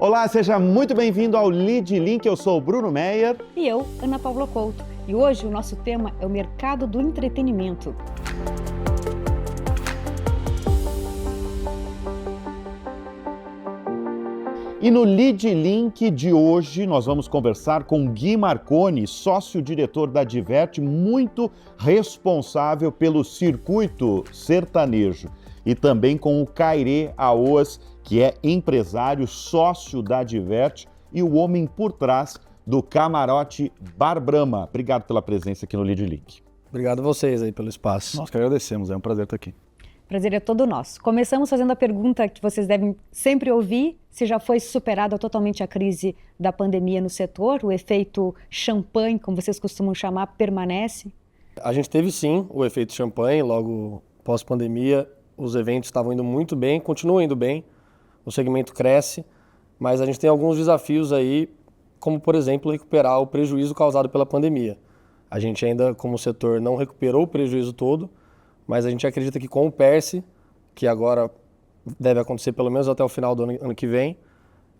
Olá, seja muito bem-vindo ao Lead Link. Eu sou o Bruno Meyer. E eu, Ana Paula Couto. E hoje o nosso tema é o mercado do entretenimento. E no Lead Link de hoje nós vamos conversar com Gui Marconi, sócio-diretor da Diverte, muito responsável pelo circuito sertanejo. E também com o Kairê Aoas, que é empresário, sócio da Diverte e o homem por trás do Camarote Bar Brahma. Obrigado pela presença aqui no Lead Link. Obrigado a vocês aí pelo espaço. Nós que agradecemos, é um prazer estar aqui. Prazer é todo nosso. Começamos fazendo a pergunta que vocês devem sempre ouvir, se já foi superada totalmente a crise da pandemia no setor, o efeito champanhe, como vocês costumam chamar, permanece? A gente teve sim o efeito champanhe, logo pós-pandemia, os eventos estavam indo muito bem, continuam indo bem, o segmento cresce, mas a gente tem alguns desafios aí, como por exemplo recuperar o prejuízo causado pela pandemia. A gente ainda, como setor, não recuperou o prejuízo todo, mas a gente acredita que com o PERSE, que agora deve acontecer pelo menos até o final do ano que vem,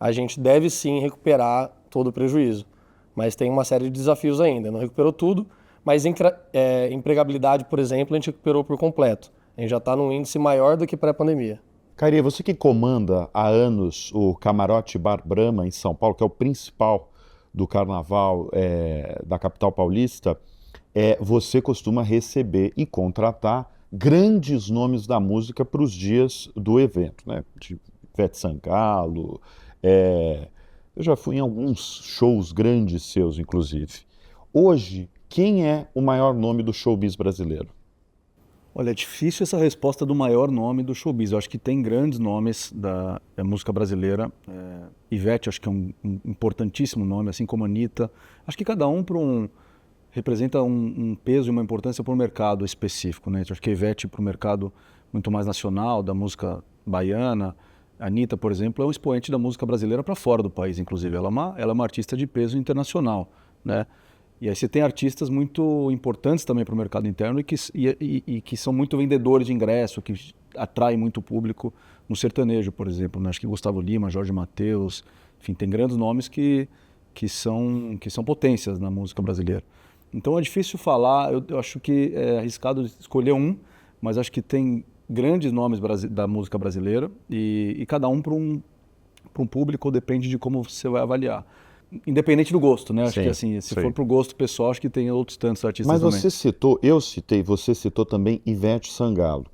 a gente deve sim recuperar todo o prejuízo. Mas tem uma série de desafios ainda, não recuperou tudo, mas empregabilidade, por exemplo, a gente recuperou por completo. A gente já está num índice maior do que pré-pandemia. Kairê, você que comanda há anos o Camarote Bar Brahma em São Paulo, que é o principal do carnaval da capital paulista, você costuma receber e contratar grandes nomes da música para os dias do evento, né? De Ivete Sangalo, eu já fui em alguns shows grandes seus, inclusive. Hoje, quem é o maior nome do showbiz brasileiro? Olha, é difícil essa resposta do maior nome do showbiz. Eu acho que tem grandes nomes da música brasileira. Ivete, acho que é um importantíssimo nome, assim como Anitta. Acho que cada um representa um peso e uma importância para um mercado específico, né? Acho que a Ivete para o mercado muito mais nacional, da música baiana. A Anitta, por exemplo, é um expoente da música brasileira para fora do país, inclusive. Ela é uma artista de peso internacional, né? E aí você tem artistas muito importantes também para o mercado interno e que são muito vendedores de ingresso, que atraem muito público no sertanejo, por exemplo, né? Acho que Gustavo Lima, Jorge Mateus, enfim, tem grandes nomes que são potências na música brasileira. Então é difícil falar, eu acho que é arriscado escolher um, mas acho que tem grandes nomes da música brasileira e cada um para um público, depende de como você vai avaliar. Independente do gosto, né? Acho que assim, se for pro gosto pessoal, acho que tem outros tantos artistas também. Mas você citou também Ivete Sangalo.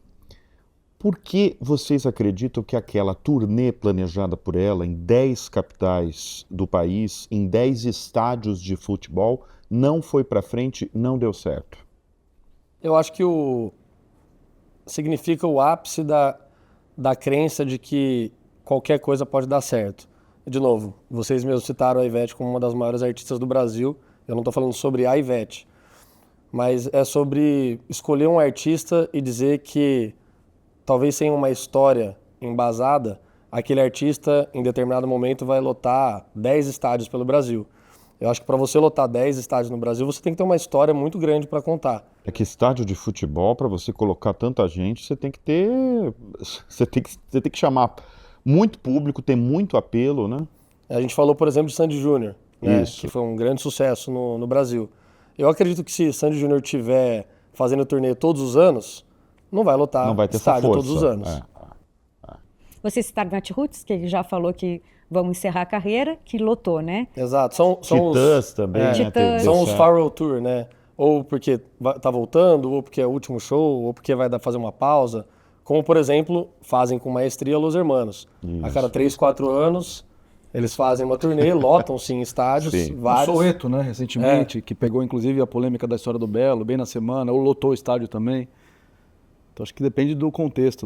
Por que vocês acreditam que aquela turnê planejada por ela em 10 capitais do país, em 10 estádios de futebol, não foi para frente, não deu certo? Eu acho que significa o ápice da crença de que qualquer coisa pode dar certo. De novo, vocês mesmos citaram a Ivete como uma das maiores artistas do Brasil. Eu não estou falando sobre a Ivete, mas é sobre escolher um artista e dizer que, talvez sem uma história embasada, aquele artista, em determinado momento, vai lotar 10 estádios pelo Brasil. Eu acho que para você lotar 10 estádios no Brasil, você tem que ter uma história muito grande para contar. É que estádio de futebol, para você colocar tanta gente, você tem que chamar muito público, ter muito apelo, né? A gente falou, por exemplo, de Sandy Júnior, né? Que foi um grande sucesso no Brasil. Eu acredito que se Sandy Júnior estiver fazendo turnê todos os anos, não vai lotar estádio todos os anos. Vocês citaram Natiruts, que ele já falou que vão encerrar a carreira, que lotou, né? Exato. São Titãs também, né? Titãs. São os Farewell Tour, né? Ou porque tá voltando, ou porque é o último show, ou porque vai fazer uma pausa. Como, por exemplo, fazem com maestria Los Hermanos. A cada 3, 4 anos, eles fazem uma turnê, lotam sim estádios, vários. O Soweto, né, recentemente, que pegou inclusive a polêmica da história do Belo, bem na semana, ou lotou o estádio também. Então acho que depende do contexto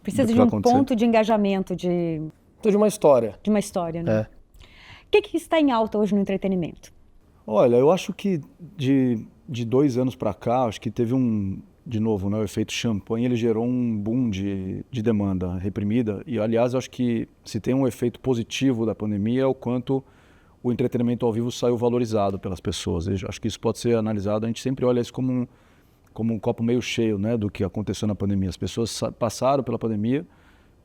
Precisa de um ponto de engajamento, de uma história. De uma história, né? O que está em alta hoje no entretenimento? Olha, eu acho que de 2 anos para cá, acho que teve de novo, né, o efeito champanhe, ele gerou um boom de demanda reprimida. E, aliás, eu acho que se tem um efeito positivo da pandemia é o quanto o entretenimento ao vivo saiu valorizado pelas pessoas. Eu acho que isso pode ser analisado, a gente sempre olha isso como um copo meio cheio, né, do que aconteceu na pandemia. As pessoas passaram pela pandemia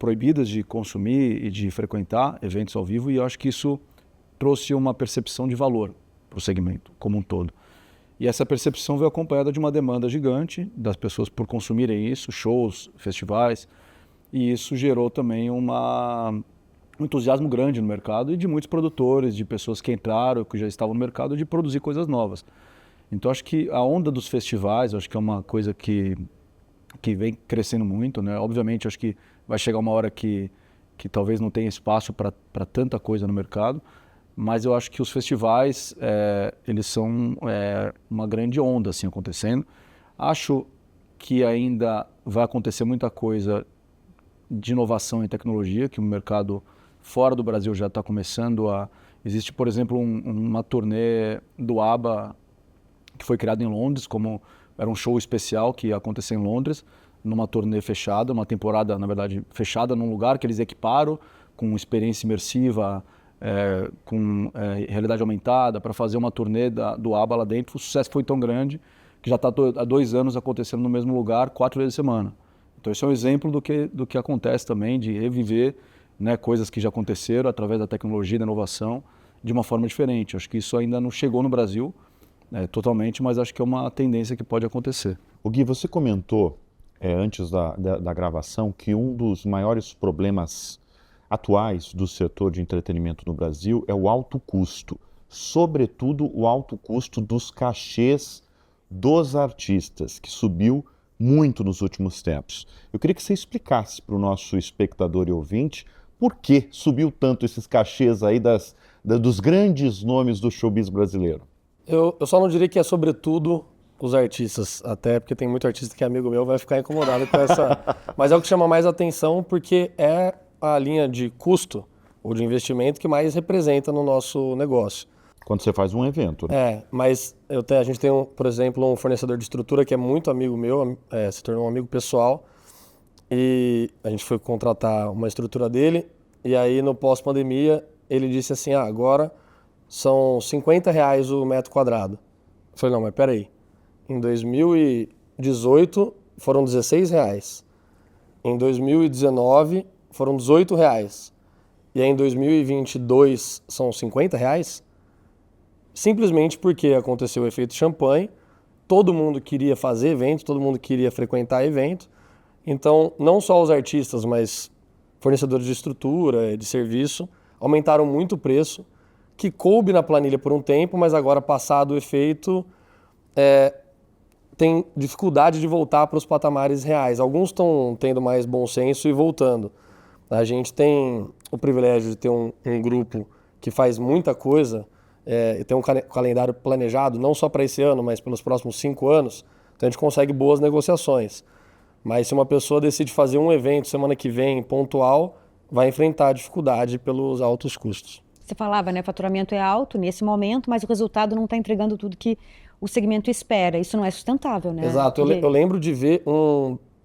proibidas de consumir e de frequentar eventos ao vivo, e eu acho que isso trouxe uma percepção de valor para o segmento como um todo. E essa percepção veio acompanhada de uma demanda gigante das pessoas por consumirem isso, shows, festivais, e isso gerou também um entusiasmo grande no mercado e de muitos produtores, de pessoas que entraram, que já estavam no mercado, de produzir coisas novas. Então acho que a onda dos festivais, acho que é uma coisa que vem crescendo muito, né? Obviamente acho que vai chegar uma hora que talvez não tenha espaço para tanta coisa no mercado, mas eu acho que os festivais, eles são uma grande onda assim, acontecendo. Acho que ainda vai acontecer muita coisa de inovação em tecnologia, que o mercado fora do Brasil já está começando a... Existe, por exemplo, uma turnê do ABBA que foi criada em Londres, era um show especial que ia acontecer em Londres, numa turnê fechada, uma temporada, na verdade, fechada num lugar que eles equiparam com experiência imersiva, com realidade aumentada, para fazer uma turnê do ABBA lá dentro. O sucesso foi tão grande que já está há 2 anos acontecendo no mesmo lugar, 4 vezes a semana. Então esse é um exemplo do que acontece também, de reviver, né, coisas que já aconteceram através da tecnologia e da inovação de uma forma diferente. Acho que isso ainda não chegou no Brasil totalmente, mas acho que é uma tendência que pode acontecer. O Gui, você comentou antes da gravação que um dos maiores problemas atuais do setor de entretenimento no Brasil é o alto custo, sobretudo o alto custo dos cachês dos artistas, que subiu muito nos últimos tempos. Eu queria que você explicasse para o nosso espectador e ouvinte por que subiu tanto esses cachês aí dos grandes nomes do showbiz brasileiro. Eu só não diria que é sobretudo os artistas, até porque tem muito artista que é amigo meu, vai ficar incomodado com essa... Mas é o que chama mais atenção porque é a linha de custo ou de investimento que mais representa no nosso negócio. Quando você faz um evento, né? Mas a gente tem, por exemplo, um fornecedor de estrutura que é muito amigo meu, se tornou um amigo pessoal, e a gente foi contratar uma estrutura dele, e aí no pós-pandemia ele disse assim, agora são R$50 o metro quadrado. Eu falei, não, mas peraí, em 2018 foram R$16, em 2019 foram R$18, e aí em 2022 são R$50? Simplesmente porque aconteceu o efeito champanhe, todo mundo queria fazer evento, todo mundo queria frequentar evento, então não só os artistas, mas fornecedores de estrutura, de serviço, aumentaram muito o preço, que coube na planilha por um tempo, mas agora passado o efeito, tem dificuldade de voltar para os patamares reais. Alguns estão tendo mais bom senso e voltando. A gente tem o privilégio de ter um grupo que faz muita coisa, e tem um calendário planejado, não só para esse ano, mas pelos próximos 5 anos, então a gente consegue boas negociações. Mas se uma pessoa decide fazer um evento semana que vem, pontual, vai enfrentar dificuldade pelos altos custos. Você falava, né, o faturamento é alto nesse momento, mas o resultado não está entregando tudo que o segmento espera. Isso não é sustentável, né? Exato. Eu lembro de ver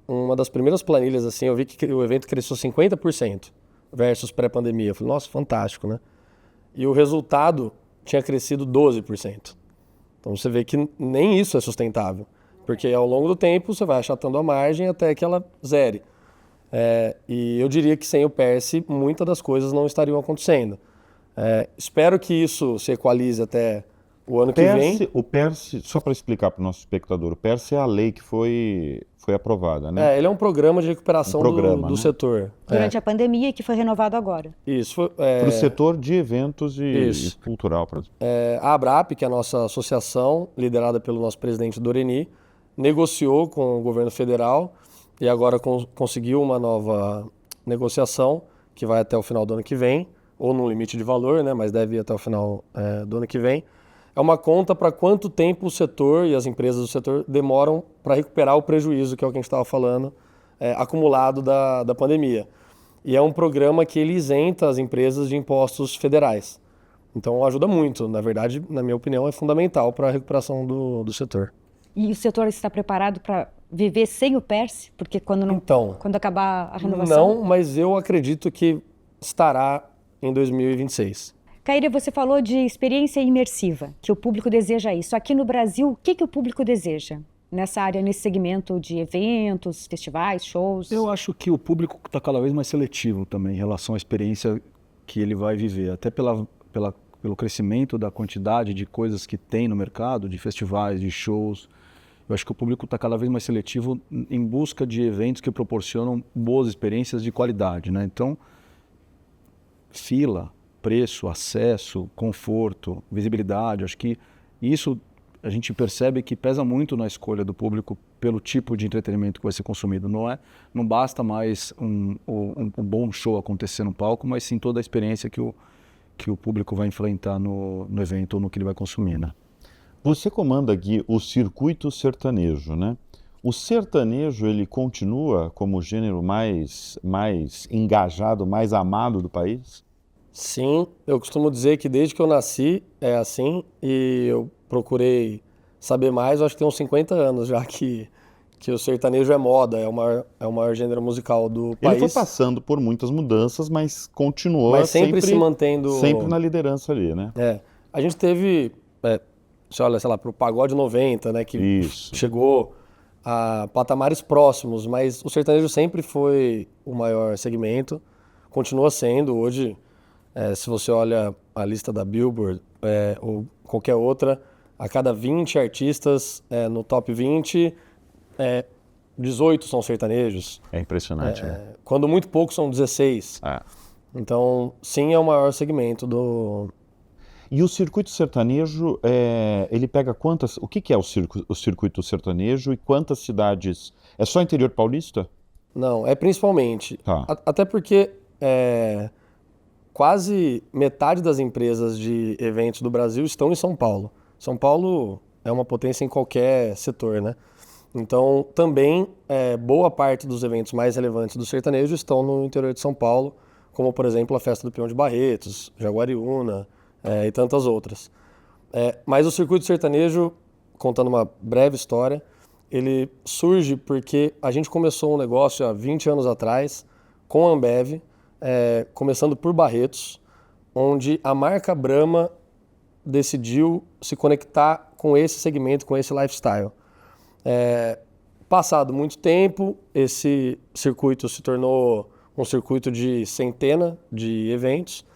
uma das primeiras planilhas, assim, eu vi que o evento cresceu 50% versus pré-pandemia. Eu falei, nossa, fantástico, né? E o resultado tinha crescido 12%. Então você vê que nem isso é sustentável, porque ao longo do tempo você vai achatando a margem até que ela zere. E eu diria que sem o PERSE muitas das coisas não estariam acontecendo. Espero que isso se equalize até o ano que vem. O PERSE, só para explicar para o nosso espectador, o PERSE é a lei que foi aprovada, né? Ele é um programa de recuperação do né? setor. Durante a pandemia, que foi renovado agora. Isso. Para o setor de eventos e cultural. A ABRAP, que é a nossa associação, liderada pelo nosso presidente Doreni, negociou com o governo federal e agora conseguiu uma nova negociação que vai até o final do ano que vem, ou no limite de valor, né, mas deve ir até o final do ano que vem. É uma conta para quanto tempo o setor e as empresas do setor demoram para recuperar o prejuízo, que é o que a gente estava falando, acumulado da pandemia. E é um programa que ele isenta as empresas de impostos federais. Então ajuda muito, na verdade, na minha opinião, é fundamental para a recuperação do setor. E o setor está preparado para viver sem o PERSE? Porque quando acabar a renovação... Não, mas eu acredito que estará em 2026. Caíra, você falou de experiência imersiva, que o público deseja isso. Aqui no Brasil, o que o público deseja? nessa área, nesse segmento de eventos, festivais, shows? Eu acho que o público está cada vez mais seletivo também em relação à experiência que ele vai viver, até pelo crescimento da quantidade de coisas que tem no mercado, de festivais, de shows. Eu acho que o público está cada vez mais seletivo em busca de eventos que proporcionam boas experiências de qualidade, né? Então, fila, preço, acesso, conforto, visibilidade, acho que isso a gente percebe que pesa muito na escolha do público pelo tipo de entretenimento que vai ser consumido. Não basta mais um bom show acontecer no palco, mas sim toda a experiência que o público vai enfrentar no evento ou no que ele vai consumir, né? Você comanda aqui o circuito sertanejo, né? O sertanejo, ele continua como o gênero mais engajado, mais amado do país? Sim, eu costumo dizer que desde que eu nasci é assim e eu procurei saber mais, eu acho que tem uns 50 anos já que o sertanejo é moda, é o maior gênero musical do Ele país. foi passando por muitas mudanças, mas continuou Mas sempre se mantendo... sempre na liderança ali, né? A gente teve, você olha, sei lá, pro Pagode 90, né, que Isso. chegou a patamares próximos, mas o sertanejo sempre foi o maior segmento, continua sendo. Hoje, se você olha a lista da Billboard ou qualquer outra, a cada 20 artistas no top 20, 18 são sertanejos. É impressionante, né? Quando muito poucos são 16. Então, sim, é o maior segmento do... E o circuito sertanejo, ele pega quantas... O que é o circuito sertanejo e quantas cidades? É só interior paulista? Não, é principalmente. Tá. Até porque quase metade das empresas de eventos do Brasil estão em São Paulo. São Paulo é uma potência em qualquer setor, né? Então, também, boa parte dos eventos mais relevantes do sertanejo estão no interior de São Paulo, como, por exemplo, a Festa do Peão de Barretos, Jaguariúna, e tantas outras. Mas o circuito sertanejo, contando uma breve história, ele surge porque a gente começou um negócio há 20 anos atrás, com a Ambev, começando por Barretos, onde a marca Brahma decidiu se conectar com esse segmento, com esse lifestyle. Passado muito tempo, esse circuito se tornou um circuito de centena de eventos,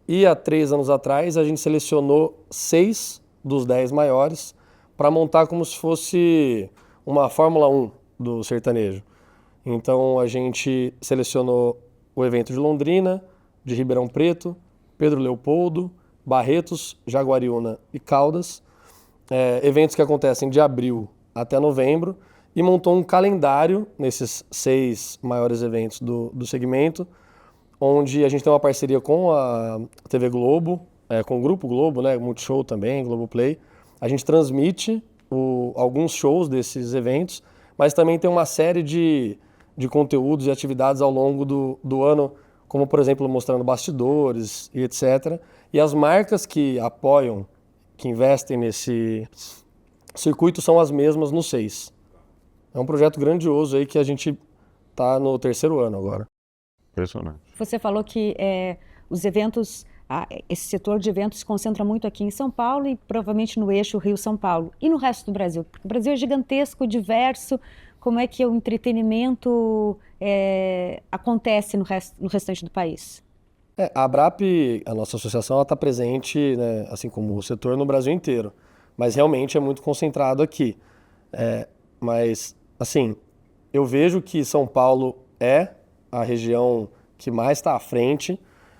e há 3 anos atrás a gente selecionou 6 dos 10 maiores para montar como se fosse uma Fórmula 1 do sertanejo. Então a gente selecionou o evento de Londrina, de Ribeirão Preto, Pedro Leopoldo, Barretos, Jaguariúna e Caldas, eventos que acontecem de abril até novembro, e montou um calendário nesses 6 maiores eventos do segmento, onde a gente tem uma parceria com a TV Globo, com o Grupo Globo, né, Multishow também, Globoplay. A gente transmite alguns shows desses eventos, mas também tem uma série de conteúdos e atividades ao longo do ano, como, por exemplo, mostrando bastidores e etc. E as marcas que apoiam, que investem nesse circuito são as mesmas nos 6. É um projeto grandioso aí que a gente está no 3º ano agora. Impressionante. Você falou que os eventos, esse setor de eventos se concentra muito aqui em São Paulo e provavelmente no eixo Rio-São Paulo. E no resto do Brasil? Porque o Brasil é gigantesco, diverso. Como é que o entretenimento acontece no restante do país? A ABRAP, a nossa associação, está presente, né, assim como o setor, no Brasil inteiro. Mas realmente é muito concentrado aqui. Mas, assim, eu vejo que São Paulo é a região que mais está à frente,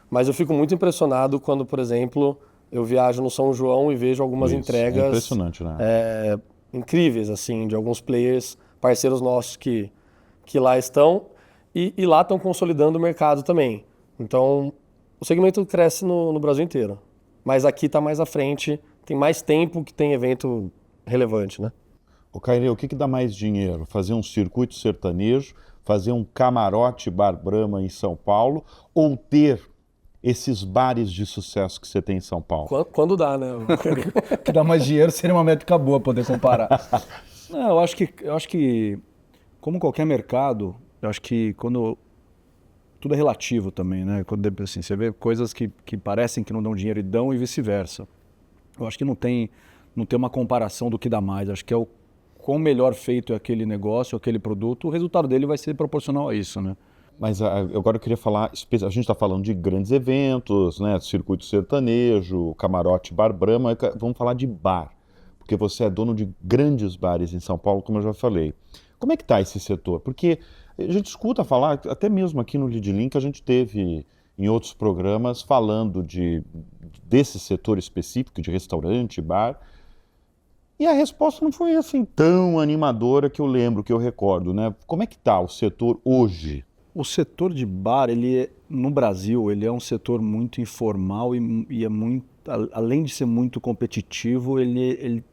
mas eu fico muito impressionado quando, por exemplo, eu viajo no São João e vejo algumas entregas impressionante, né? incríveis, assim, de alguns players, parceiros nossos que lá estão e lá estão consolidando o mercado também. Então, o segmento cresce no Brasil inteiro, mas aqui está mais à frente, tem mais tempo que tem evento relevante, né? Ô, Cairê, o que dá mais dinheiro? Fazer um circuito sertanejo, fazer um camarote Bar Brahma em São Paulo ou ter esses bares de sucesso que você tem em São Paulo? Quando dá, né? O que dá mais dinheiro seria uma métrica boa poder comparar. Não, eu acho que, como qualquer mercado, eu acho que quando tudo é relativo também, né? Quando assim, você vê coisas que parecem que não dão dinheiro e dão e vice-versa. Eu acho que não tem uma comparação do que dá mais. Eu acho que é quão melhor feito é aquele negócio, aquele produto, o resultado dele vai ser proporcional a isso, né? Mas agora eu queria falar, a gente está falando de grandes eventos, né? Circuito sertanejo, camarote, bar Brahma, vamos falar de bar, porque você é dono de grandes bares em São Paulo, como eu já falei. Como é que está esse setor? Porque a gente escuta falar, até mesmo aqui no Lead Link, a gente teve em outros programas falando desse setor específico, de restaurante, bar, e a resposta não foi assim tão animadora que eu lembro, que eu recordo, né? Como é que está o setor hoje? O setor de bar, no Brasil, ele é um setor muito informal e é muito, além de ser muito competitivo, ele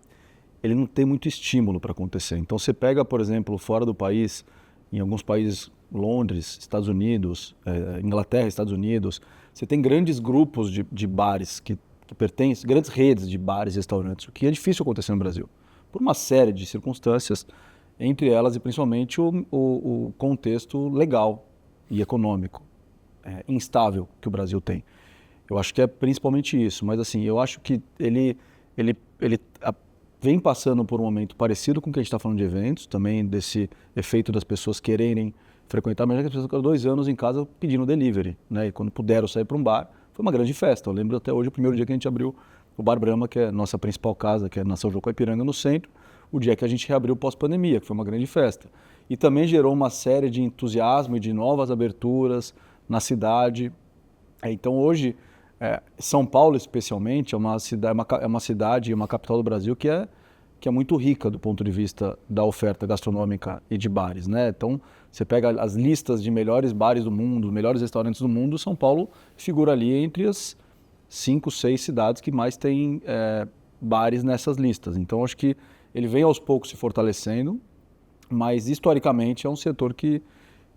não tem muito estímulo para acontecer. Então você pega, por exemplo, fora do país, em alguns países, Londres, Estados Unidos, Inglaterra, Estados Unidos, você tem grandes grupos de bares que pertencem, grandes redes de bares e restaurantes, o que é difícil acontecer no Brasil, por uma série de circunstâncias, entre elas e principalmente o contexto legal e econômico instável que o Brasil tem. Eu acho que é principalmente isso, mas assim, eu acho que ele vem passando por um momento parecido com o que a gente está falando de eventos, também desse efeito das pessoas quererem frequentar, mas as pessoas ficaram 2 anos em casa pedindo delivery, né? E quando puderam sair para um bar, foi uma grande festa. Eu lembro até hoje, o primeiro dia que a gente abriu o Bar Brahma, que é a nossa principal casa, que é na São João Caipiranga, no centro, o dia que a gente reabriu pós-pandemia, que foi uma grande festa. E também gerou uma série de entusiasmo e de novas aberturas na cidade. Então hoje, São Paulo especialmente, é uma cidade e uma capital do Brasil que é muito rica do ponto de vista da oferta gastronômica e de bares, né? Então você pega as listas de melhores bares do mundo, melhores restaurantes do mundo, São Paulo figura ali entre as 5, 6 cidades que mais têm bares nessas listas. Então acho que ele vem aos poucos se fortalecendo, mas historicamente é um setor que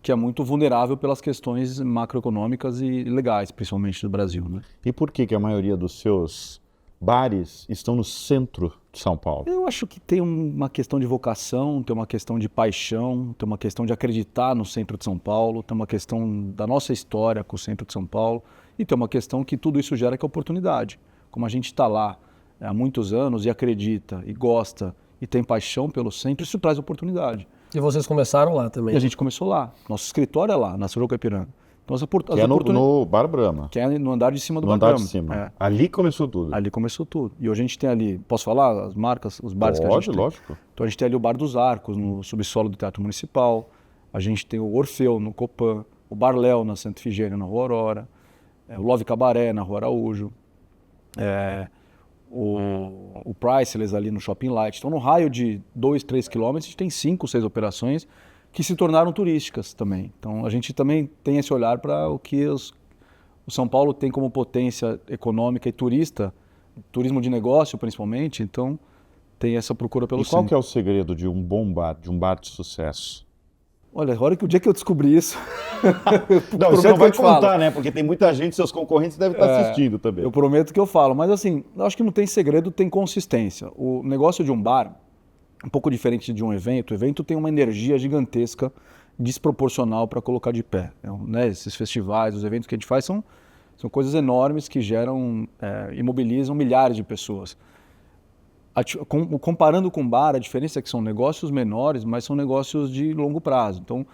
é muito vulnerável pelas questões macroeconômicas e legais, principalmente do Brasil, né? E por que a maioria dos seus bares estão no centro de São Paulo? Eu acho que tem uma questão de vocação, tem uma questão de paixão, tem uma questão de acreditar no centro de São Paulo, tem uma questão da nossa história com o centro de São Paulo e tem uma questão que tudo isso gera, que é oportunidade. Como a gente está lá há muitos anos e acredita e gosta e tem paixão pelo centro, isso traz oportunidade. E vocês começaram lá também? E a gente começou lá. Nosso escritório é lá, na São João Caipiranga. Então, que é no Bar Brahma. Que é no andar de cima do Bar Brahma. No andar de cima. É. Ali começou tudo. Ali começou tudo. E hoje a gente tem ali, posso falar as marcas, os bares que a gente tem? Lógico. Então a gente tem ali o Bar dos Arcos, no subsolo do Teatro Municipal. A gente tem o Orfeu, no Copan. O Bar Léo, na Santa Efigênia, na Rua Aurora. O Love Cabaré, na Rua Araújo. O Priceless ali no Shopping Light. Então no raio de 2, 3 quilômetros a gente tem 5, 6 operações que se tornaram turísticas também. Então a gente também tem esse olhar para o que o São Paulo tem como potência econômica e turismo de negócio principalmente, então tem essa procura pelo centro. E qual que é o segredo de um bom bar, de um bar de sucesso? Olha, o dia que eu descobri isso... Não, você não vai contar, né? Porque tem muita gente, seus concorrentes devem estar assistindo também. Eu prometo que eu falo, mas assim, eu acho que não tem segredo, tem consistência. O negócio de um bar, um pouco diferente de um evento, o evento tem uma energia gigantesca, desproporcional para colocar de pé. Né? Esses festivais, os eventos que a gente faz são coisas enormes que geram e mobilizam milhares de pessoas. Comparando com bar, a diferença é que são negócios menores, mas são negócios de longo prazo. Então,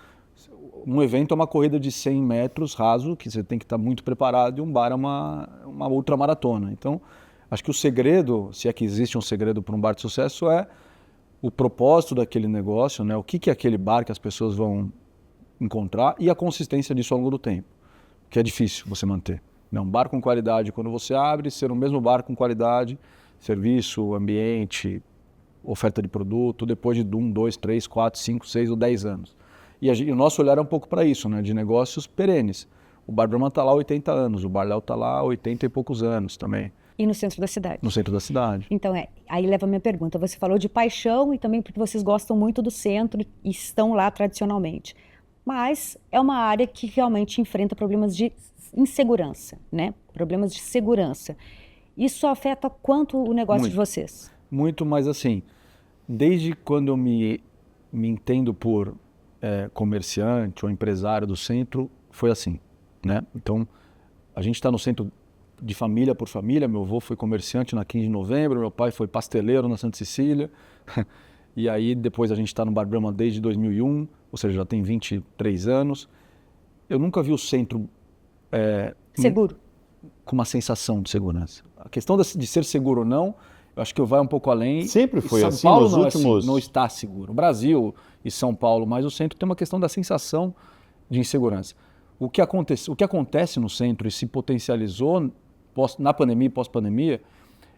um evento é uma corrida de 100 metros raso, que você tem que estar muito preparado, e um bar é uma ultramaratona. Então, acho que o segredo, se é que existe um segredo para um bar de sucesso, é o propósito daquele negócio, né? O que é aquele bar que as pessoas vão encontrar e a consistência disso ao longo do tempo, que é difícil você manter. Um bar com qualidade, quando você abre, ser o mesmo bar com qualidade, serviço, ambiente, oferta de produto, depois de 1, 2, 3, 4, 5, 6 ou 10 anos. E o nosso olhar é um pouco para isso, né? De negócios perenes. O Bar Brahma está lá há 80 anos, o Bar Léo está lá há 80 e poucos anos também. E no centro da cidade? No centro da cidade. Então, aí leva a minha pergunta. Você falou de paixão e também porque vocês gostam muito do centro e estão lá tradicionalmente. Mas é uma área que realmente enfrenta problemas de insegurança, né? Problemas de segurança. Isso afeta quanto o negócio de vocês? Muito, mas assim, desde quando eu me entendo por comerciante ou empresário do centro, foi assim, né? Então, a gente está no centro de família por família. Meu avô foi comerciante na 15 de novembro, meu pai foi pasteleiro na Santa Cecília. E aí depois a gente está no Bar Brahma desde 2001, ou seja, já tem 23 anos. Eu nunca vi o centro Seguro. com uma sensação de segurança. A questão de ser seguro ou não, eu acho que vai um pouco além. Sempre E foi São assim Paulo nos não últimos... É assim, não está seguro. O Brasil e São Paulo, mas o centro tem uma questão da sensação de insegurança. O que acontece no centro e se potencializou na pandemia e pós-pandemia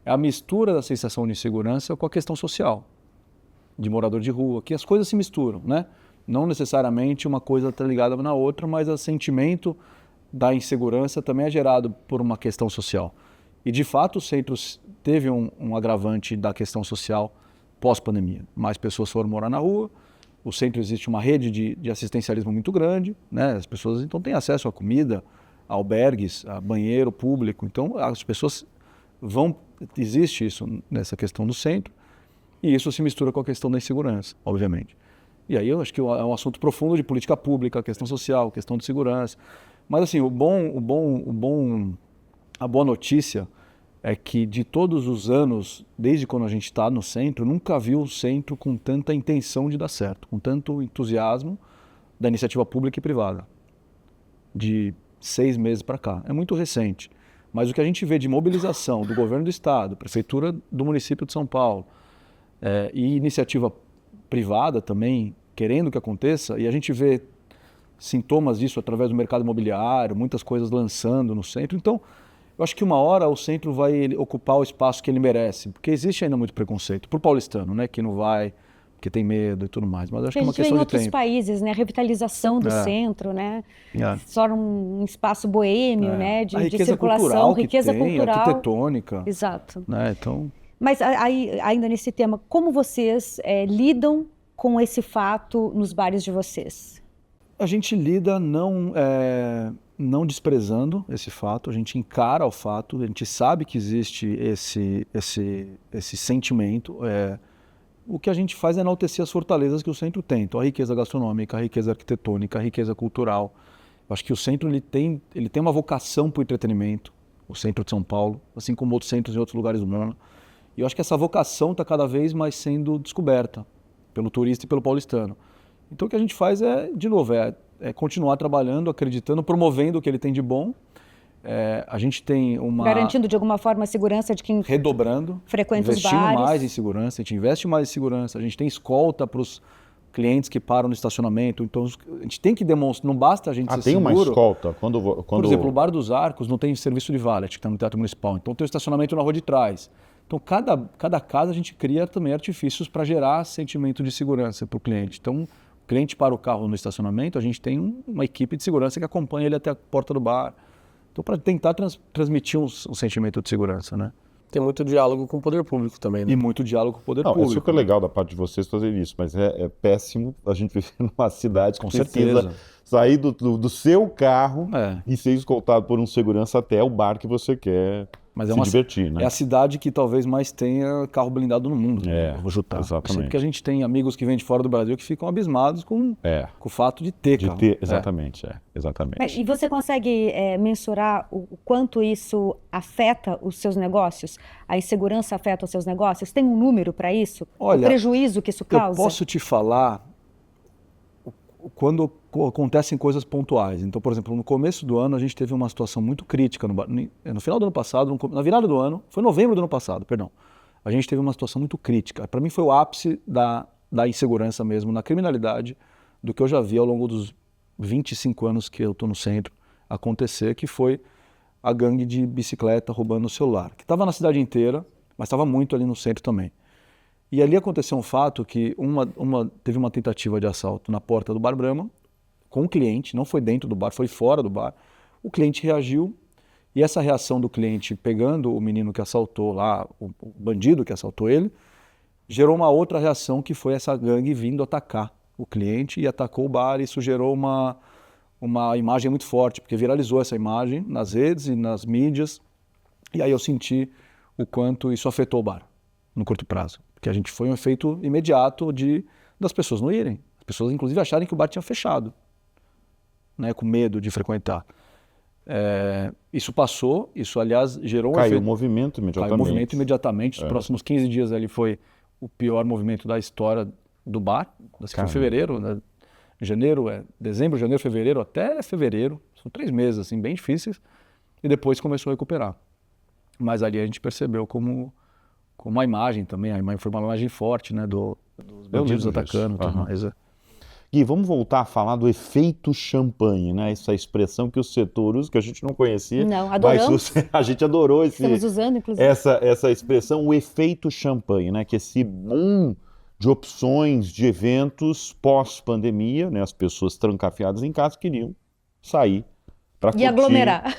é a mistura da sensação de insegurança com a questão social, de morador de rua, que as coisas se misturam, né? Não necessariamente uma coisa está ligada na outra, mas o sentimento da insegurança também é gerado por uma questão social. E, de fato, o centro teve um agravante da questão social pós-pandemia. Mais pessoas foram morar na rua, o centro existe uma rede de assistencialismo muito grande, né? As pessoas então têm acesso a comida, a albergues, a banheiro público. Então, as pessoas existe isso nessa questão do centro, e isso se mistura com a questão da insegurança, obviamente. E aí eu acho que é um assunto profundo de política pública, a questão social, a questão de segurança. Mas assim, a boa notícia é que de todos os anos, desde quando a gente está no centro, nunca vi o centro com tanta intenção de dar certo, com tanto entusiasmo da iniciativa pública e privada. De 6 meses para cá. É muito recente. Mas o que a gente vê de mobilização do governo do estado, prefeitura do município de São Paulo, e iniciativa privada também, querendo que aconteça, e a gente vê sintomas disso através do mercado imobiliário, muitas coisas lançando no centro. Então, eu acho que uma hora o centro vai ocupar o espaço que ele merece, porque existe ainda muito preconceito, por paulistano, né, que não vai, que tem medo e tudo mais, mas eu acho que é uma questão de tempo. Em outros países, né, a revitalização do centro, né, só um espaço boêmio, né, de circulação, riqueza cultural, arquitetônica. Exato. Né, então... Mas aí, ainda nesse tema, como vocês lidam com esse fato nos bares de vocês? A gente lida não desprezando esse fato, a gente encara o fato, a gente sabe que existe esse sentimento. O que a gente faz é enaltecer as fortalezas que o centro tem. Então, a riqueza gastronômica, a riqueza arquitetônica, a riqueza cultural. Eu acho que o centro ele tem uma vocação para o entretenimento, o centro de São Paulo, assim como outros centros em outros lugares do mundo. E eu acho que essa vocação está cada vez mais sendo descoberta pelo turista e pelo paulistano. Então, o que a gente faz de novo, continuar trabalhando, acreditando, promovendo o que ele tem de bom. A gente tem garantindo de alguma forma a segurança de quem redobrando, frequenta os bares. Investindo mais em segurança, a gente investe mais em segurança, a gente tem escolta para os clientes que param no estacionamento, então a gente tem que demonstrar, não basta a gente ser tem seguro. Uma escolta? Por exemplo, o Bar dos Arcos não tem serviço de valet, que está no Teatro Municipal, então tem o estacionamento na rua de trás. Então, cada casa a gente cria também artifícios para gerar sentimento de segurança para o cliente. Então, o cliente para o carro no estacionamento, a gente tem uma equipe de segurança que acompanha ele até a porta do bar. Então, para tentar transmitir um sentimento de segurança, né? Tem muito diálogo com o poder público também, né? E muito diálogo com o poder público. É super legal da parte de vocês fazer isso, mas é péssimo a gente viver numa cidade que precisa sair do seu carro e ser escoltado por um segurança até o bar que você quer se divertir, né? É a cidade que talvez mais tenha carro blindado no mundo. Vou chutar. Exatamente. Porque a gente tem amigos que vêm de fora do Brasil que ficam abismados com o fato de ter carro. Exatamente, exatamente. Mas, e você consegue mensurar o quanto isso afeta os seus negócios? A insegurança afeta os seus negócios? Tem um número para isso? Olha, o prejuízo que isso causa? Eu posso te falar quando acontecem coisas pontuais. Então, por exemplo, no começo do ano a gente teve uma situação muito crítica, no final do ano passado, na virada do ano, foi novembro do ano passado, perdão, a gente teve uma situação muito crítica. Para mim foi o ápice da insegurança mesmo, na criminalidade, do que eu já vi ao longo dos 25 anos que eu estou no centro acontecer, que foi a gangue de bicicleta roubando o celular, que estava na cidade inteira, mas estava muito ali no centro também. E ali aconteceu um fato que teve uma tentativa de assalto na porta do Bar Brahma, com um cliente, não foi dentro do bar, foi fora do bar. O cliente reagiu, e essa reação do cliente pegando o menino que assaltou lá, o bandido que assaltou ele, gerou uma outra reação, que foi essa gangue vindo atacar o cliente e atacou o bar. Isso gerou uma imagem muito forte, porque viralizou essa imagem nas redes e nas mídias, e aí eu senti o quanto isso afetou o bar no curto prazo. Porque foi um efeito imediato das pessoas não irem. As pessoas, inclusive, acharem que o bar tinha fechado, né, com medo de frequentar. Isso passou, isso, aliás, gerou um efeito... Caiu o movimento imediatamente. Caiu o movimento imediatamente. Os próximos 15 dias ali foi o pior movimento da história do bar, que foi fevereiro, né? Dezembro, janeiro, fevereiro, até fevereiro. São 3 meses, assim, bem difíceis. E depois começou a recuperar. Mas ali a gente percebeu como a imagem também, foi uma imagem forte, né, dos bandidos atacando e tudo mais. Gui, vamos voltar a falar do efeito champanhe, né? Essa expressão que o setor usa, que a gente não conhecia. Não, adoramos. Mas a gente adorou Estamos usando, inclusive. essa expressão, o efeito champanhe, né? Que esse boom de opções de eventos pós-pandemia, né? As pessoas trancafiadas em casa queriam sair para curtir.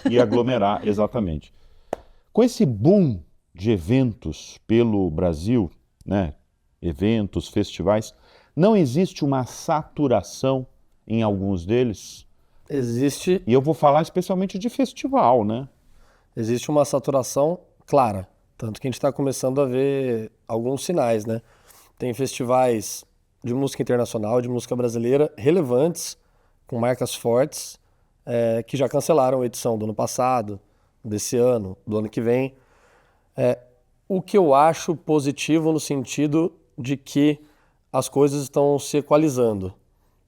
E aglomerar, exatamente. Com esse boom de eventos pelo Brasil, né? Eventos, festivais, não existe uma saturação em alguns deles? Existe. E eu vou falar especialmente de festival, né? Existe uma saturação clara, tanto que a gente está começando a ver alguns sinais, né? Tem festivais de música internacional, de música brasileira, relevantes, com marcas fortes, que já cancelaram a edição do ano passado, desse ano, do ano que vem. O que eu acho positivo no sentido de que as coisas estão se equalizando.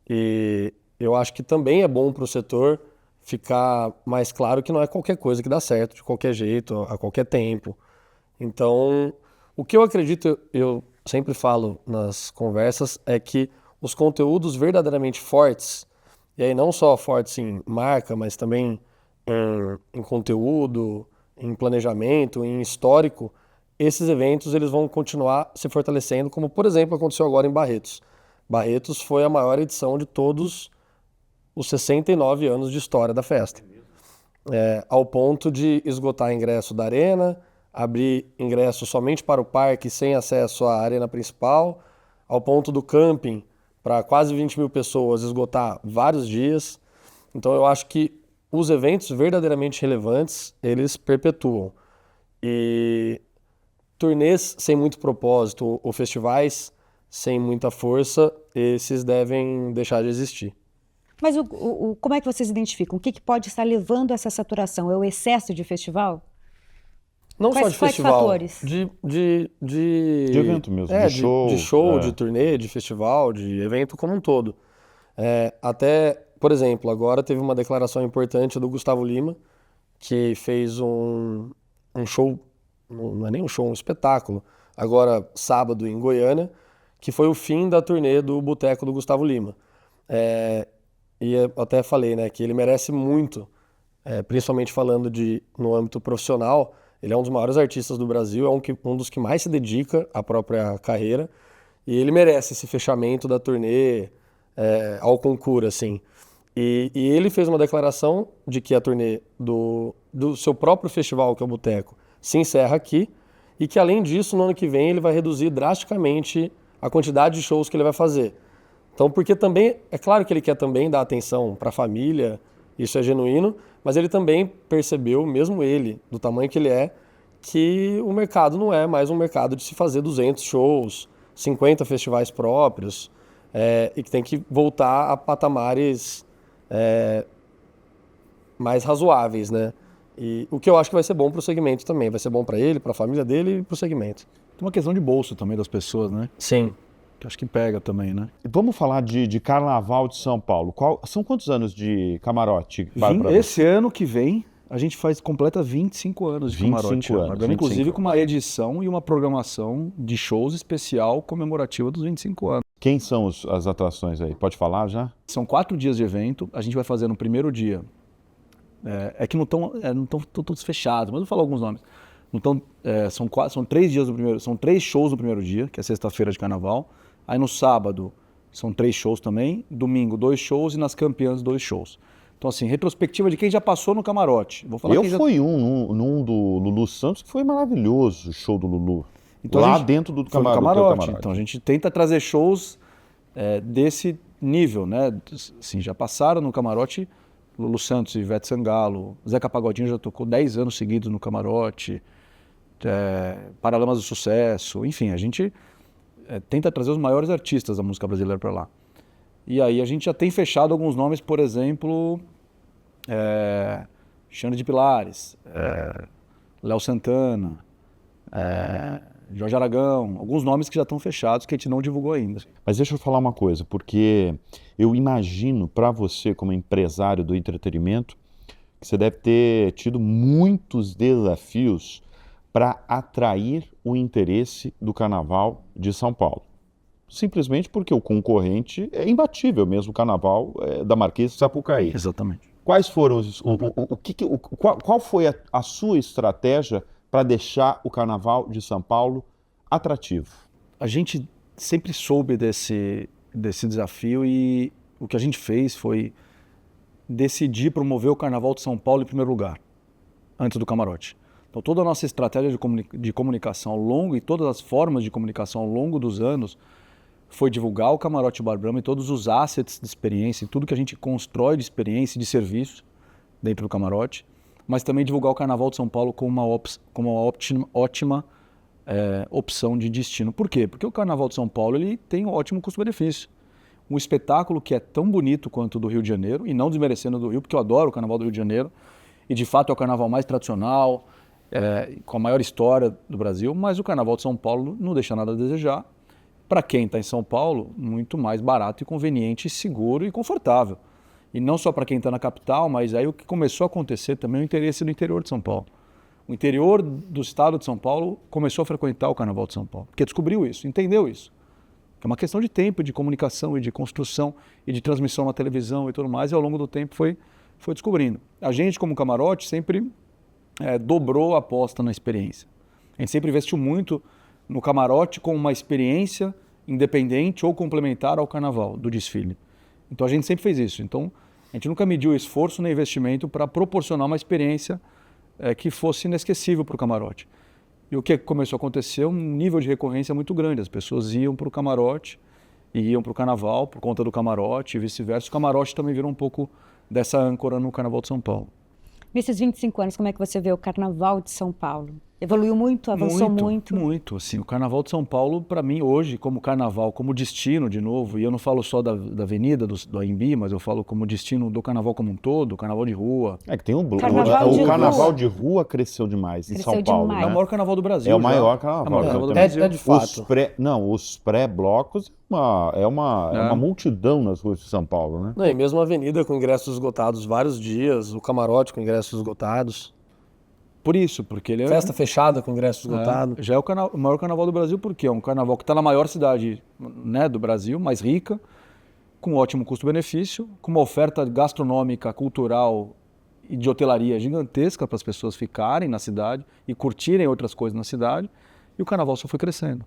E eu acho que também é bom para o setor ficar mais claro que não é qualquer coisa que dá certo, de qualquer jeito, a qualquer tempo. Então, o que eu acredito, eu sempre falo nas conversas, é que os conteúdos verdadeiramente fortes, e aí não só fortes em marca, mas também em conteúdo, em planejamento, em histórico, esses eventos eles vão continuar se fortalecendo, como por exemplo aconteceu agora em Barretos. Barretos foi a maior edição de todos os 69 anos de história da festa. Ao ponto de esgotar ingresso da arena, abrir ingresso somente para o parque sem acesso à arena principal, ao ponto do camping para quase 20 mil pessoas esgotar vários dias. Então eu acho que os eventos verdadeiramente relevantes, eles perpetuam. E turnês sem muito propósito ou festivais sem muita força, esses devem deixar de existir. Mas como é que vocês identificam? O que pode estar levando a essa saturação? É o excesso de festival? Não só de festival, fatores? De evento mesmo, de show. De show, de turnê, de festival, de evento como um todo. Até, por exemplo, agora teve uma declaração importante do Gustavo Lima, que fez um show, não é nem um show, um espetáculo, agora sábado em Goiânia, que foi o fim da turnê do Boteco do Gustavo Lima. E eu até falei, né, que ele merece muito, principalmente falando no âmbito profissional. Ele é um dos maiores artistas do Brasil, um dos que mais se dedica à própria carreira, e ele merece esse fechamento da turnê ao concurso, assim. E ele fez uma declaração de que a turnê do seu próprio festival, que é o Boteco, se encerra aqui, e que além disso, no ano que vem, ele vai reduzir drasticamente a quantidade de shows que ele vai fazer. Então, porque também, é claro que ele quer também dar atenção para a família, isso é genuíno, mas ele também percebeu, mesmo ele, do tamanho que ele é, que o mercado não é mais um mercado de se fazer 200 shows, 50 festivais próprios, e que tem que voltar a patamares mais razoáveis, né? E o que eu acho que vai ser bom para o segmento também, vai ser bom para ele, para a família dele e para o segmento. Tem uma questão de bolso também das pessoas, né? Sim. Que acho que pega também, né? Vamos falar de Carnaval de São Paulo. São quantos anos de camarote? Esse ano que vem, a gente completa 25 anos de camarote. 25 anos. Inclusive com uma edição e uma programação de shows especial comemorativa dos 25 anos. Quem são as atrações aí? Pode falar já? São 4 dias de evento. A gente vai fazer no primeiro dia. Que não estão todos fechados, mas eu vou falar alguns nomes. São 3 dias do primeiro, são 3 shows no primeiro dia, que é sexta-feira de carnaval. Aí no sábado são 3 shows também, domingo 2 shows e nas campeãs 2 shows. Então assim, retrospectiva de quem já passou no camarote. Num do Lulu Santos que foi maravilhoso, o show do Lulu. Então, lá dentro do camarote. Então a gente tenta trazer shows desse nível, né? Assim, já passaram no camarote Lulu Santos, Ivete Sangalo, Zeca Pagodinho já tocou 10 anos seguidos no camarote, Paralamas do Sucesso, enfim, a gente tenta trazer os maiores artistas da música brasileira para lá. E aí a gente já tem fechado alguns nomes, por exemplo, Xande de Pilares, Léo Santana, Jorge Aragão, alguns nomes que já estão fechados que a gente não divulgou ainda. Mas deixa eu falar uma coisa, porque eu imagino para você, como empresário do entretenimento, que você deve ter tido muitos desafios para atrair o interesse do Carnaval de São Paulo. Simplesmente porque o concorrente é imbatível mesmo, o Carnaval da Marquês de Sapucaí. Exatamente. Quais foram qual foi a sua estratégia para deixar o Carnaval de São Paulo atrativo? A gente sempre soube desse desafio e o que a gente fez foi decidir promover o Carnaval de São Paulo em primeiro lugar, antes do camarote. Então toda a nossa estratégia de comunicação ao longo e todas as formas de comunicação ao longo dos anos foi divulgar o Camarote Bar Brahma e todos os assets de experiência e tudo que a gente constrói de experiência e de serviço dentro do camarote, mas também divulgar o Carnaval de São Paulo como uma ótima opção de destino. Por quê? Porque o Carnaval de São Paulo ele tem um ótimo custo-benefício. Um espetáculo que é tão bonito quanto o do Rio de Janeiro, e não desmerecendo do Rio, porque eu adoro o Carnaval do Rio de Janeiro, e de fato é o carnaval mais tradicional, com a maior história do Brasil, mas o Carnaval de São Paulo não deixa nada a desejar. Para quem está em São Paulo, muito mais barato e conveniente, seguro e confortável. E não só para quem está na capital, mas aí o que começou a acontecer também é o interesse do interior de São Paulo. O interior do estado de São Paulo começou a frequentar o Carnaval de São Paulo, porque descobriu isso, entendeu isso. É uma questão de tempo, de comunicação e de construção e de transmissão na televisão e tudo mais, e ao longo do tempo foi descobrindo. A gente, como camarote, sempre dobrou a aposta na experiência. A gente sempre investiu muito no camarote com uma experiência independente ou complementar ao carnaval, do desfile. Então a gente sempre fez isso. Então a gente nunca mediu esforço nem investimento para proporcionar uma experiência que fosse inesquecível para o camarote. E o que começou a acontecer é um nível de recorrência muito grande. As pessoas iam para o camarote e iam para o carnaval por conta do camarote e vice-versa. O camarote também virou um pouco dessa âncora no Carnaval de São Paulo. Nesses 25 anos, como é que você vê o Carnaval de São Paulo? Evoluiu muito, avançou muito? Muito, assim, o Carnaval de São Paulo, para mim, hoje, como carnaval, como destino, de novo, e eu não falo só da avenida, do AMB, mas eu falo como destino do carnaval como um todo, o carnaval de rua. É que tem o carnaval de rua cresceu demais em São Cresceu Paulo, demais. né? É o maior carnaval do Brasil. É o maior carnaval. É o maior carnaval do Brasil. É de fato. Os pré-blocos é uma multidão nas ruas de São Paulo, né? Não, e mesmo a avenida com ingressos esgotados vários dias, o camarote com ingressos esgotados. Por isso, porque ele é... Festa fechada com ingressos esgotados. Já é o maior carnaval do Brasil, porque é um carnaval que está na maior cidade, né, do Brasil, mais rica, com ótimo custo-benefício, com uma oferta gastronômica, cultural e de hotelaria gigantesca para as pessoas ficarem na cidade e curtirem outras coisas na cidade, e o carnaval só foi crescendo.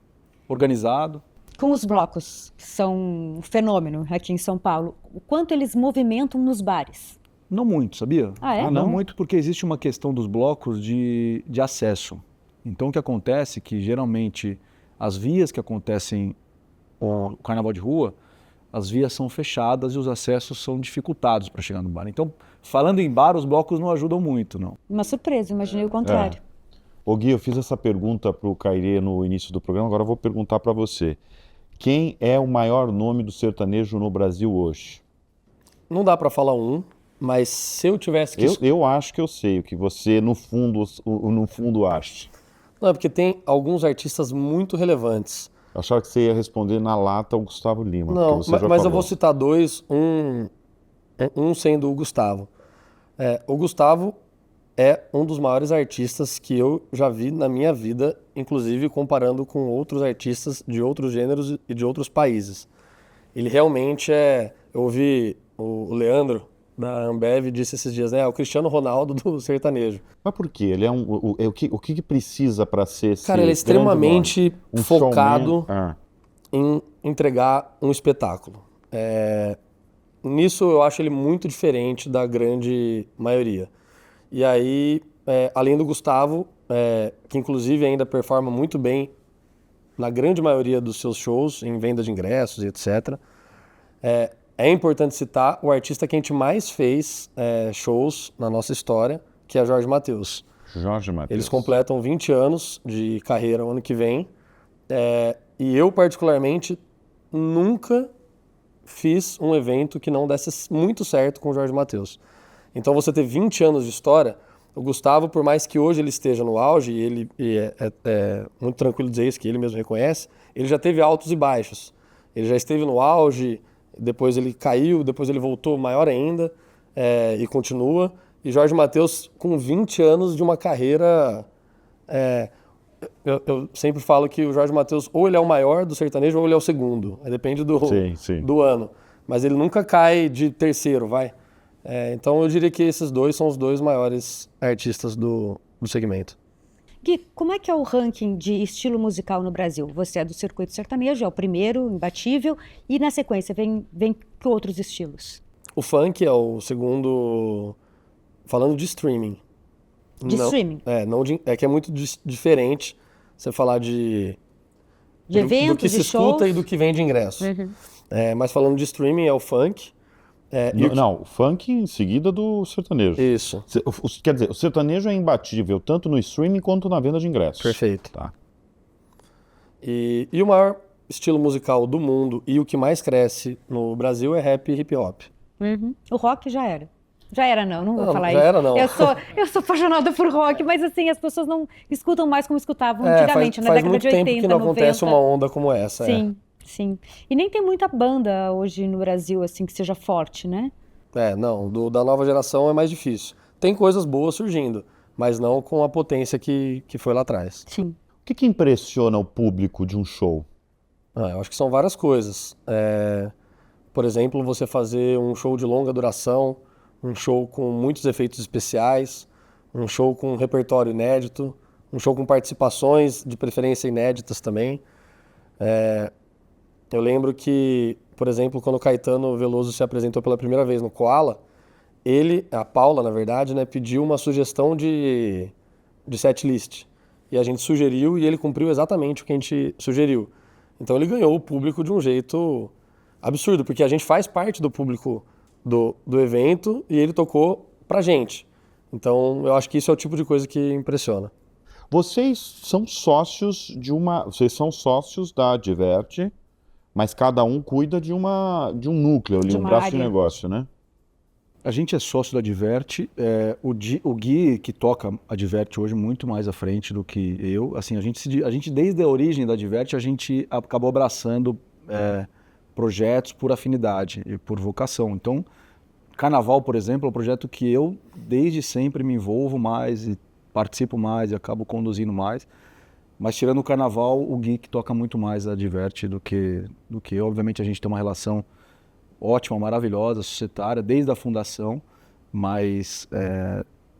Organizado. Com os blocos, que são um fenômeno aqui em São Paulo, o quanto eles movimentam nos bares? Não muito, sabia? Ah, é? Não muito, porque existe uma questão dos blocos de acesso. Então, o que acontece é que, geralmente, as vias que acontecem o carnaval de rua, as vias são fechadas e os acessos são dificultados para chegar no bar. Então, falando em bar, os blocos não ajudam muito, não. Uma surpresa, imaginei o contrário. Ô Gui, eu fiz essa pergunta para o Cairê no início do programa, agora eu vou perguntar para você. Quem é o maior nome do sertanejo no Brasil hoje? Não dá para falar um, mas se eu tivesse que... Eu acho que eu sei o que você, no fundo acha. Não, é porque tem alguns artistas muito relevantes. Eu achava que você ia responder na lata o Gustavo Lima. Não, você já mas eu falou. vou citar dois, um sendo o Gustavo. O Gustavo é um dos maiores artistas que eu já vi na minha vida, inclusive comparando com outros artistas de outros gêneros e de outros países. Ele realmente eu ouvi o Leandro, da Ambev, disse esses dias, né? É o Cristiano Ronaldo do sertanejo. Mas por quê? Ele o que precisa para ser esse Cara, ele é extremamente focado em entregar um espetáculo. Nisso eu acho ele muito diferente da grande maioria. E aí, além do Gustavo, que inclusive ainda performa muito bem na grande maioria dos seus shows, em venda de ingressos e etc., é importante citar o artista que a gente mais fez shows na nossa história, que é Jorge Mateus. Jorge Mateus. Eles completam 20 anos de carreira o ano que vem. E eu, particularmente, nunca fiz um evento que não desse muito certo com o Jorge Mateus. Então, você ter 20 anos de história O Gustavo, por mais que hoje ele esteja no auge, e é muito tranquilo dizer isso, que ele mesmo reconhece, ele já teve altos e baixos. Ele já esteve no auge, depois ele caiu, depois ele voltou maior ainda, e continua. E Jorge Mateus, com 20 anos de uma carreira... Eu sempre falo que o Jorge Mateus, ou ele é o maior do sertanejo, ou ele é o segundo. Depende do ano. Mas ele nunca cai de terceiro, vai. Então eu diria que esses dois são os dois maiores artistas do segmento. Gui, como é que é o ranking de estilo musical no Brasil? Você é do circuito sertanejo, é o primeiro, imbatível, e na sequência vem que outros estilos? O funk é o segundo, falando de streaming. Streaming? É que é muito diferente você falar de eventos, do que se escuta e do que vende ingresso. Uhum. Mas falando de streaming é o funk. Não, o funk em seguida do sertanejo. Isso. Quer dizer, o sertanejo é imbatível tanto no streaming quanto na venda de ingressos. Perfeito. Tá. E o maior estilo musical do mundo e o que mais cresce no Brasil é rap e hip hop. Uhum. O rock já era. Já era não vou falar já isso. Era não. Eu sou apaixonada por rock, mas assim, as pessoas não escutam mais como escutavam antigamente, na década de 80, 90. Faz muito tempo que não acontece uma onda como essa. Sim. Sim. E nem tem muita banda hoje no Brasil, assim, que seja forte, né? Não. Da nova geração é mais difícil. Tem coisas boas surgindo, mas não com a potência que foi lá atrás. Sim. O que impressiona o público de um show? Eu acho que são várias coisas. Por exemplo, você fazer um show de longa duração, um show com muitos efeitos especiais, um show com um repertório inédito, um show com participações, de preferência inéditas também. Eu lembro que, por exemplo, quando o Caetano Veloso se apresentou pela primeira vez no Koala, a Paula, na verdade, né, pediu uma sugestão de setlist. E a gente sugeriu e ele cumpriu exatamente o que a gente sugeriu. Então ele ganhou o público de um jeito absurdo, porque a gente faz parte do público do evento e ele tocou pra gente. Então eu acho que isso é o tipo de coisa que impressiona. Vocês são sócios da Adverte, mas cada um cuida de um núcleo, um braço de negócio, né? A gente é sócio da Adverte. O Gui, que toca a Adverte hoje, muito mais à frente do que eu. Assim, a gente desde a origem da Adverte, a gente acabou abraçando projetos por afinidade e por vocação. Então, Carnaval, por exemplo, é um projeto que eu, desde sempre, me envolvo mais e participo mais e acabo conduzindo mais. Mas tirando o Carnaval, o Gui que toca muito mais a Adverte do que eu. Obviamente a gente tem uma relação ótima, maravilhosa, societária, desde a fundação, mas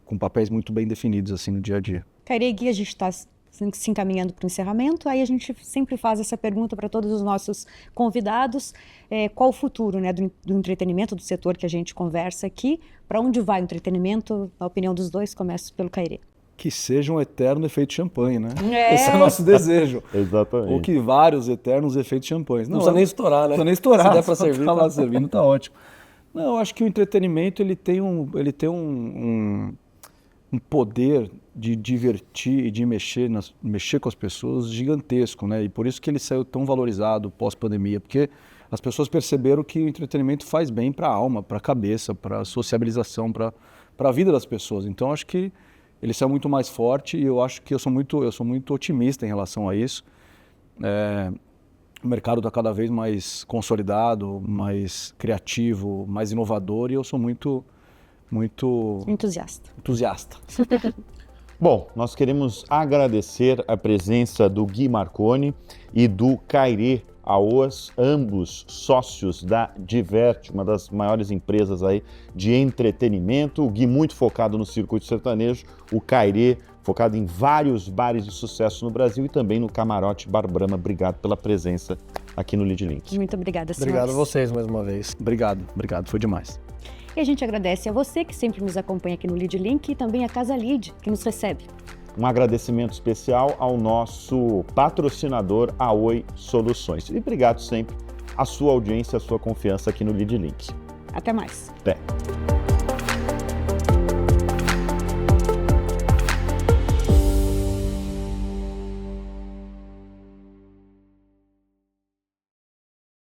com papéis muito bem definidos assim no dia a dia. Kairi e Gui, a gente está se encaminhando para o encerramento, aí a gente sempre faz essa pergunta para todos os nossos convidados, qual o futuro, né, do entretenimento, do setor que a gente conversa aqui, para onde vai o entretenimento, na opinião dos dois? Começo pelo Kairi. Que seja um eterno efeito champanhe, né? Esse é o nosso desejo. Exatamente. Ou que vários eternos efeitos champanhes. Não precisa nem estourar, né? Não precisa nem estourar. Se der pra servir, tá lá servindo, tá ótimo. Não, eu acho que o entretenimento ele tem um poder de divertir e de mexer com as pessoas gigantesco, né? E por isso que ele saiu tão valorizado pós-pandemia, porque as pessoas perceberam que o entretenimento faz bem para a alma, para a cabeça, para a sociabilização, para a vida das pessoas. Então acho que ele saiu muito mais forte e eu acho que eu sou muito otimista em relação a isso. O mercado está cada vez mais consolidado, mais criativo, mais inovador e eu sou muito entusiasta. Bom, nós queremos agradecer a presença do Gui Marconi e do Kairi Aoas, ambos sócios da Adverte, uma das maiores empresas aí de entretenimento. O Gui muito focado no circuito sertanejo, o Kairi focado em vários bares de sucesso no Brasil e também no Camarote Bar Brahma. Obrigado pela presença aqui no Lead Link. Muito obrigada, senhores. Obrigado a vocês mais uma vez. Obrigado, foi demais. E a gente agradece a você que sempre nos acompanha aqui no Lead Link e também a Casa Lead, que nos recebe. Um agradecimento especial ao nosso patrocinador, a Oi Soluções. E obrigado sempre à sua audiência, à sua confiança aqui no Lead Link. Até mais. Até.